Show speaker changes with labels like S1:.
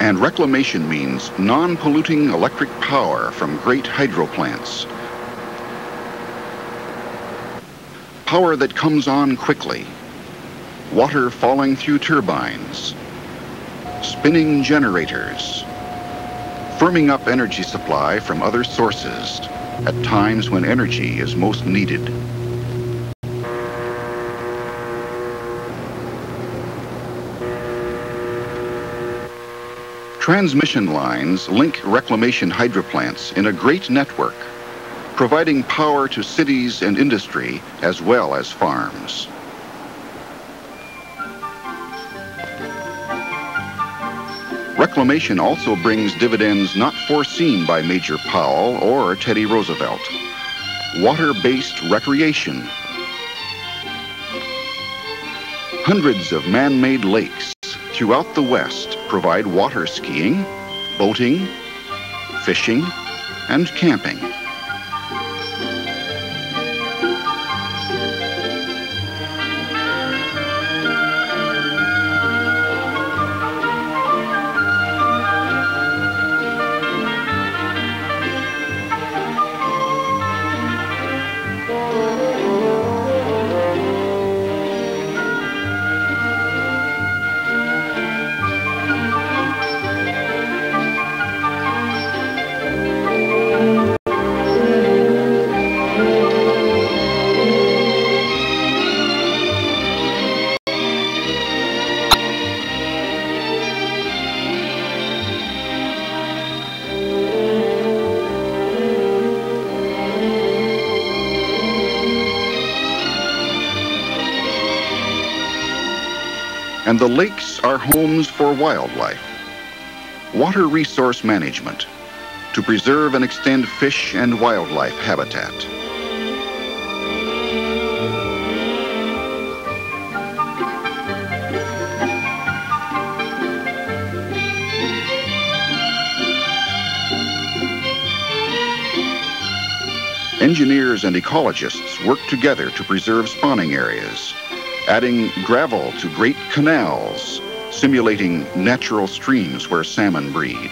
S1: And reclamation means non-polluting electric power from great hydro plants. Power that comes on quickly. Water falling through turbines. Spinning generators. Firming up energy supply from other sources at times when energy is most needed. Transmission lines link reclamation hydroplants in a great network, providing power to cities and industry as well as farms. Reclamation also brings dividends not foreseen by Major Powell or Teddy Roosevelt. Water-based recreation. Hundreds of man-made lakes throughout the West provide water skiing, boating, fishing, and camping. And the lakes are homes for wildlife. Water resource management to preserve and extend fish and wildlife habitat. Engineers and ecologists work together to preserve spawning areas, adding gravel to great canals, simulating natural streams where salmon breed.